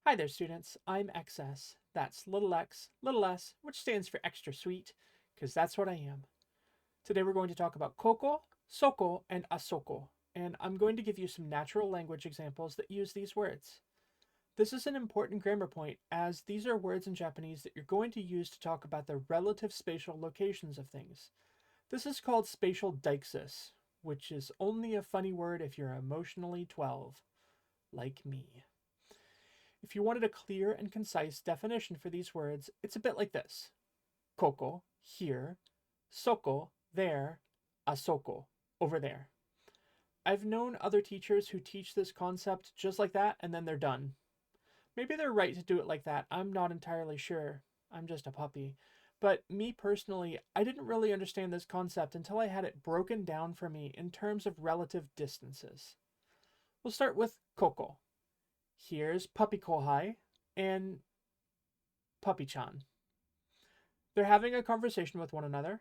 Hi there, students. I'm XS. That's little x, little s, which stands for extra sweet, because that's what I am. Today we're going to talk about Koko, Soko, and Asoko, and I'm going to give you some natural language examples that use these words. This is an important grammar point, as these are words in Japanese that you're going to use to talk about the relative spatial locations of things. This is called spatial deixis, which is only a funny word if you're emotionally 12, like me. If you wanted a clear and concise definition for these words, it's a bit like this: Koko, here; Soko, there; Asoko, over there. I've known other teachers who teach this concept just like that and then they're done. Maybe they're right to do it like that. I'm not entirely sure. I'm just a puppy. But me personally, I didn't really understand this concept until I had it broken down for me in terms of relative distances. We'll start with Koko. Here's Puppy Kohai and Puppy-chan. They're having a conversation with one another.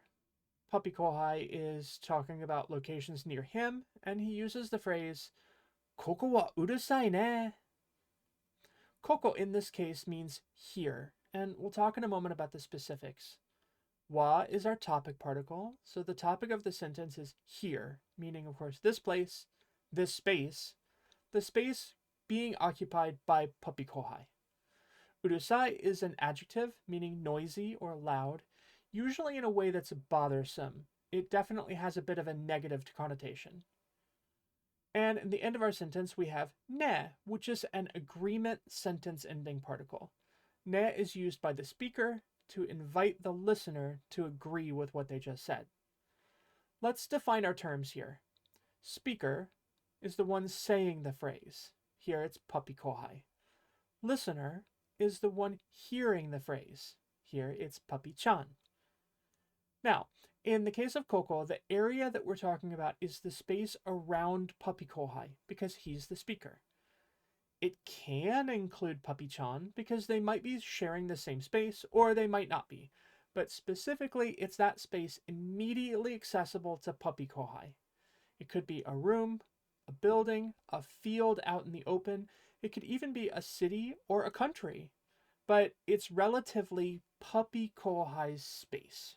Puppy Kohai is talking about locations near him, and he uses the phrase, Koko wa urusai ne. Koko in this case means here, and we'll talk in a moment about the specifics. Wa is our topic particle, so the topic of the sentence is here, meaning, of course, this place, this space, the space being occupied by Puppy Kohai. Urusai is an adjective meaning noisy or loud, usually in a way that's bothersome. It definitely has a bit of a negative connotation. And in the end of our sentence, we have ne, which is an agreement sentence ending particle. Ne is used by the speaker to invite the listener to agree with what they just said. Let's define our terms here. Speaker is the one saying the phrase. Here it's Puppy Kohai. Listener is the one hearing the phrase. Here it's Puppy-chan. Now, in the case of Koko, the area that we're talking about is the space around Puppy Kohai because he's the speaker. It can include Puppy-chan because they might be sharing the same space or they might not be. But specifically, it's that space immediately accessible to Puppy Kohai. It could be a room, a building, a field out in the open. It could even be a city or a country. But it's relatively Puppy Kohai's space.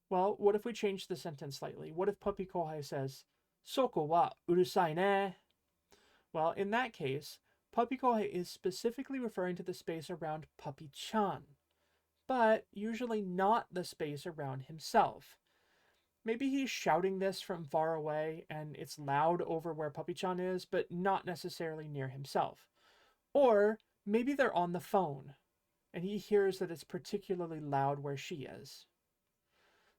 Well, what if we change the sentence slightly? What if Puppy Kohai says, Soko wa urusai ne? Well, in that case, Puppy Kohai is specifically referring to the space around Puppy-chan, but usually not the space around himself. Maybe he's shouting this from far away and it's loud over where Puppy-chan is, but not necessarily near himself. Or maybe they're on the phone and he hears that it's particularly loud where she is.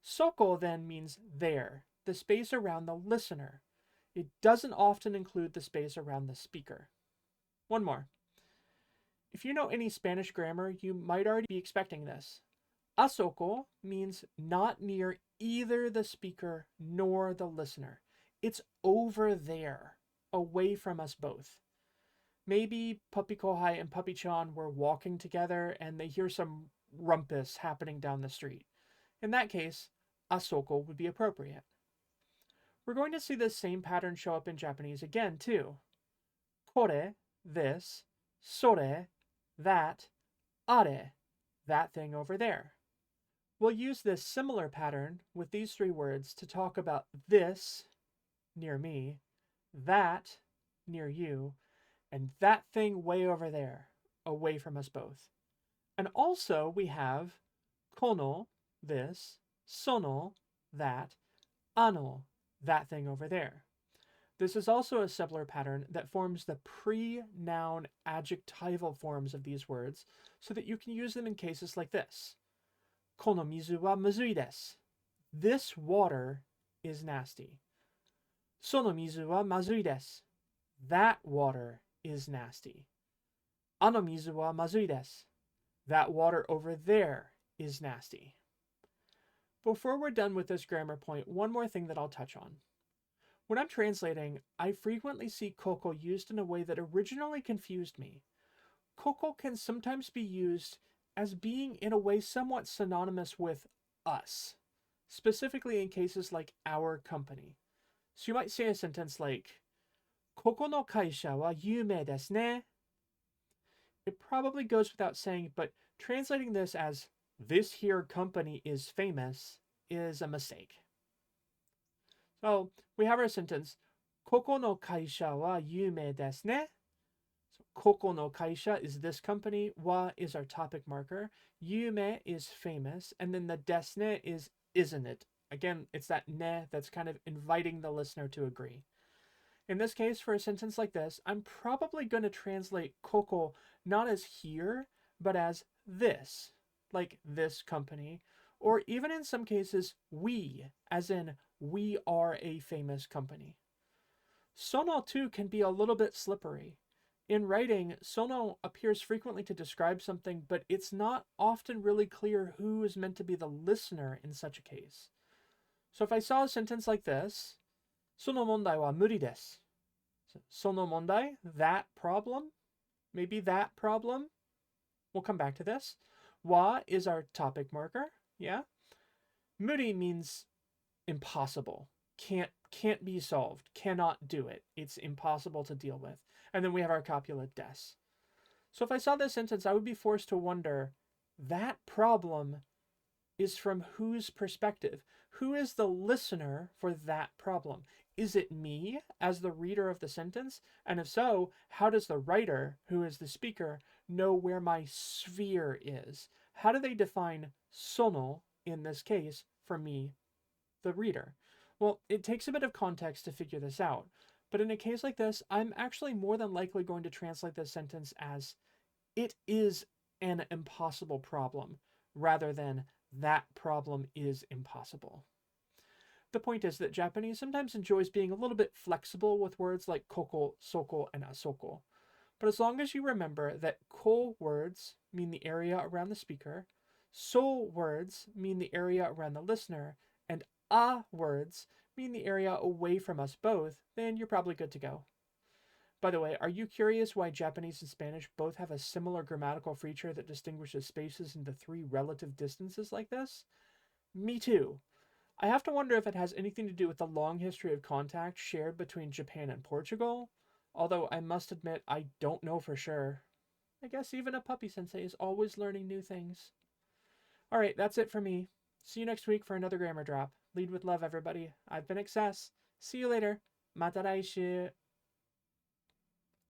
Soko then means there, the space around the listener. It doesn't often include the space around the speaker. One more. If you know any Spanish grammar, you might already be expecting this. Asoko means not near either the speaker nor the listener. It's over there, away from us both. Maybe Puppy Kohai and Puppy-chan were walking together and they hear some rumpus happening down the street. In that case, Asoko would be appropriate. We're going to see this same pattern show up in Japanese again, too. Kore, this; sore, that; are, that thing over there. We'll use this similar pattern with these three words to talk about this, near me, that, near you, and that thing way over there, away from us both. And also we have kono, this; sono, that; ano, that thing over there. This is also a similar pattern that forms the pre-noun adjectival forms of these words so that you can use them in cases like this. Kono mizu wa muzui desu. This water is nasty. Sono mizu wa mazui desu. That water is nasty. Ano mizu wa mazui desu. That water over there is nasty. Before we're done with this grammar point, one more thing that I'll touch on. When I'm translating, I frequently see Koko used in a way that originally confused me. Koko can sometimes be used as being in a way somewhat synonymous with us, specifically in cases like our company. So you might say a sentence like, Koko no kaisha wa yuumei desu ne. it probably goes without saying, but translating this as this here company is famous is a mistake. So we have our sentence, Koko no kaisha wa yume desu ne. So Koko no kaisha is this company, wa is our topic marker, yume is famous, and then the desu ne is isn't it. Again, it's that ne that's kind of inviting the listener to agree. In this case, for a sentence like this, I'm probably going to translate Koko not as here, but as this, like this company, or even in some cases, we, as in we are a famous company. Sono too can be a little bit slippery. In writing, sono appears frequently to describe something, but it's not often really clear who is meant to be the listener in such a case. So if I saw a sentence like this, その問題は無理です。その問題, that problem, maybe that problem. We'll come back to this. Wa is our topic marker, yeah? Muri means impossible, can't be solved, cannot do it. It's impossible to deal with. And then we have our copula des. So if I saw this sentence, I would be forced to wonder, that problem is from whose perspective? Who is the listener for that problem? Is it me as the reader of the sentence? And if so, how does the writer, who is the speaker, know where my sphere is? How do they define sono, in this case, for me, the reader? Well, it takes a bit of context to figure this out. But in a case like this, I'm actually more than likely going to translate this sentence as, it is an impossible problem, rather than that problem is impossible. The point is that Japanese sometimes enjoys being a little bit flexible with words like Koko, Soko, and Asoko. But as long as you remember that ko words mean the area around the speaker, so words mean the area around the listener, and a words mean the area away from us both, then you're probably good to go. By the way, are you curious why Japanese and Spanish both have a similar grammatical feature that distinguishes spaces into three relative distances like this? Me too. I have to wonder if it has anything to do with the long history of contact shared between Japan and Portugal, although I must admit I don't know for sure. I guess even a Puppy-Sensei is always learning new things. Alright, that's it for me. See you next week for another grammar drop. Lead with love, everybody. I've been Excess. See you later. Mata raishu.